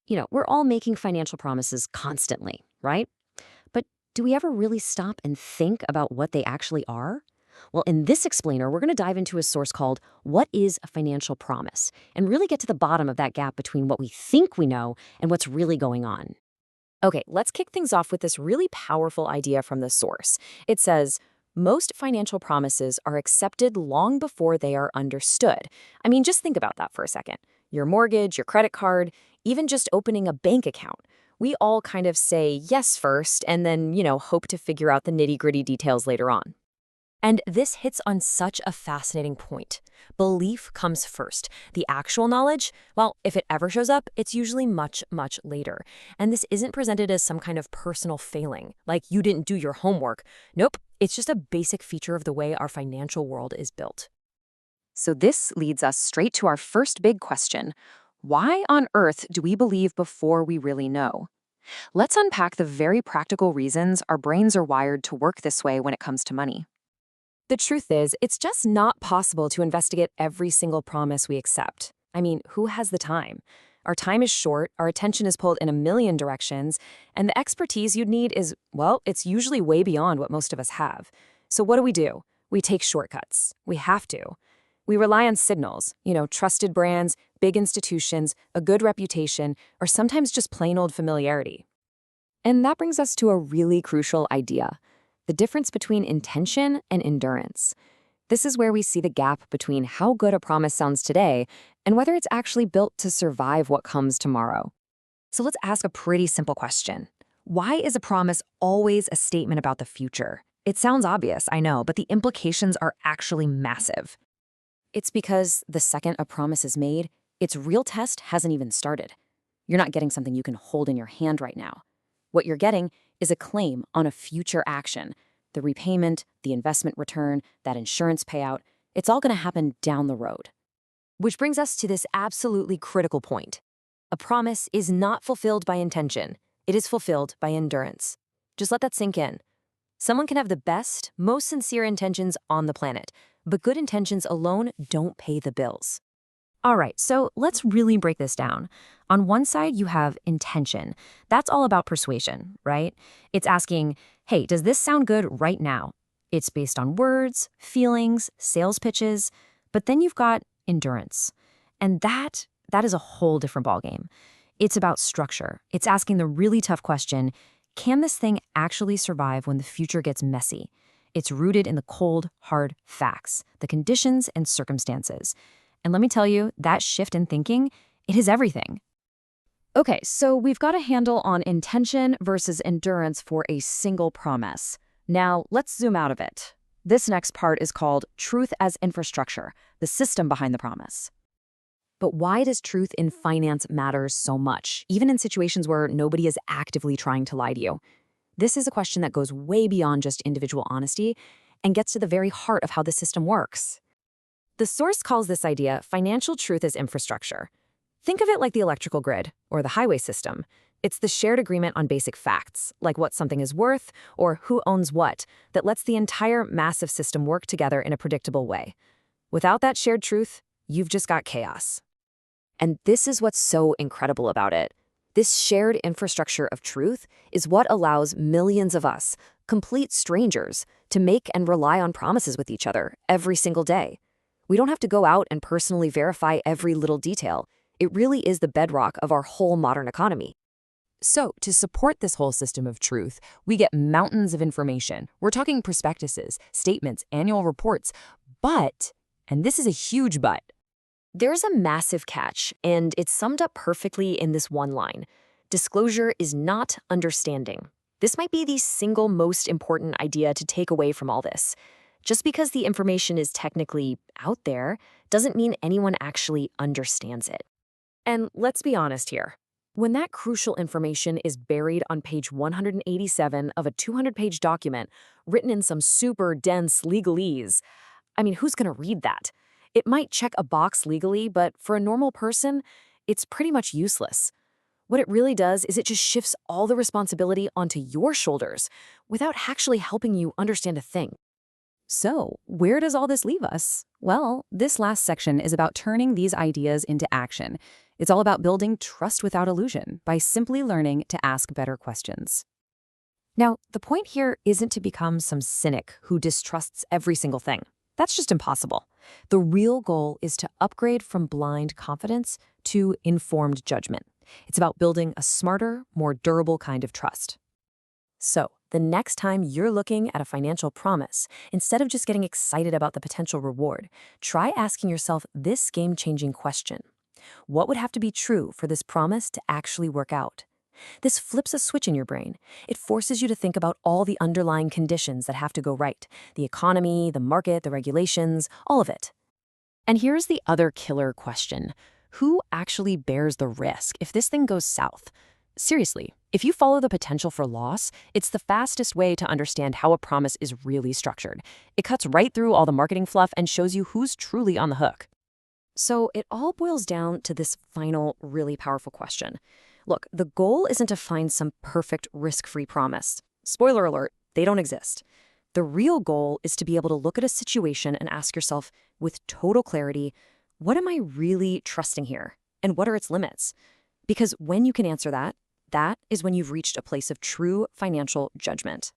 We're all making financial promises constantly, right? But do we ever really stop and think about what they actually are? Well, in this explainer, we're going to dive into a source called What is a Financial Promise? And really get to the bottom of that gap between what we think we know and what's really going on. Okay, let's kick things off with this really powerful idea from the source. It says, most financial promises are accepted long before they are understood. I mean, just think about that for a second. Your mortgage, your credit card, even just opening a bank account. We all kind of say yes first and then, hope to figure out the nitty-gritty details later on. And this hits on such a fascinating point. Belief comes first. The actual knowledge, well, if it ever shows up, it's usually much, much later. And this isn't presented as some kind of personal failing, like you didn't do your homework. Nope, it's just a basic feature of the way our financial world is built. So this leads us straight to our first big question. Why on earth do we believe before we really know? Let's unpack the very practical reasons our brains are wired to work this way when it comes to money. The truth is, it's just not possible to investigate every single promise we accept. I mean, who has the time? Our time is short, our attention is pulled in a million directions, and the expertise you'd need is, well, it's usually way beyond what most of us have. So what do? We take shortcuts. We have to. We rely on signals, trusted brands, big institutions, a good reputation, or sometimes just plain old familiarity. And that brings us to a really crucial idea. The difference between intention and endurance. This is where we see the gap between how good a promise sounds today and whether it's actually built to survive what comes tomorrow. So let's ask a pretty simple question. Why is a promise always a statement about the future? It sounds obvious, I know, but the implications are actually massive. It's because the second a promise is made, its real test hasn't even started. You're not getting something you can hold in your hand right now. What you're getting is a claim on a future action. The repayment, the investment return, that insurance payout, it's all going to happen down the road. Which brings us to this absolutely critical point. A promise is not fulfilled by intention. It is fulfilled by endurance. Just let that sink in. Someone can have the best, most sincere intentions on the planet, but good intentions alone don't pay the bills. All right, so let's really break this down. On one side, you have intention. That's all about persuasion, right? It's asking, hey, does this sound good right now? It's based on words, feelings, sales pitches. But then you've got endurance. And that is a whole different ballgame. It's about structure. It's asking the really tough question, can this thing actually survive when the future gets messy? It's rooted in the cold, hard facts, the conditions and circumstances. And let me tell you, that shift in thinking, it is everything. Okay, so we've got a handle on intention versus endurance for a single promise. Now, let's zoom out of it. This next part is called truth as infrastructure, the system behind the promise. But why does truth in finance matter so much, even in situations where nobody is actively trying to lie to you? This is a question that goes way beyond just individual honesty and gets to the very heart of how the system works. The source calls this idea financial truth as infrastructure. Think of it like the electrical grid or the highway system. It's the shared agreement on basic facts, like what something is worth or who owns what, that lets the entire massive system work together in a predictable way. Without that shared truth, you've just got chaos. And this is what's so incredible about it. This shared infrastructure of truth is what allows millions of us, complete strangers, to make and rely on promises with each other every single day. We don't have to go out and personally verify every little detail. It really is the bedrock of our whole modern economy. So, to support this whole system of truth, we get mountains of information. We're talking prospectuses, statements, annual reports. But, and this is a huge but, there's a massive catch, and it's summed up perfectly in this one line. Disclosure is not understanding. This might be the single most important idea to take away from all this. Just because the information is technically out there doesn't mean anyone actually understands it. And let's be honest here. When that crucial information is buried on page 187 of a 200-page document written in some super dense legalese, I mean, who's going to read that? It might check a box legally, but for a normal person, it's pretty much useless. What it really does is it just shifts all the responsibility onto your shoulders without actually helping you understand a thing. So, where does all this leave us? Well, this last section is about turning these ideas into action. It's all about building trust without illusion by simply learning to ask better questions. Now, the point here isn't to become some cynic who distrusts every single thing. That's just impossible. The real goal is to upgrade from blind confidence to informed judgment. It's about building a smarter, more durable kind of trust. So, the next time you're looking at a financial promise, instead of just getting excited about the potential reward, try asking yourself this game-changing question. What would have to be true for this promise to actually work out? This flips a switch in your brain. It forces you to think about all the underlying conditions that have to go right: the economy, the market, the regulations, all of it. And here's the other killer question. Who actually bears the risk if this thing goes south? Seriously, if you follow the potential for loss, it's the fastest way to understand how a promise is really structured. It cuts right through all the marketing fluff and shows you who's truly on the hook. So it all boils down to this final, really powerful question. Look, the goal isn't to find some perfect risk-free promise. Spoiler alert, they don't exist. The real goal is to be able to look at a situation and ask yourself with total clarity, what am I really trusting here? And what are its limits? Because when you can answer that, that is when you've reached a place of true financial judgment.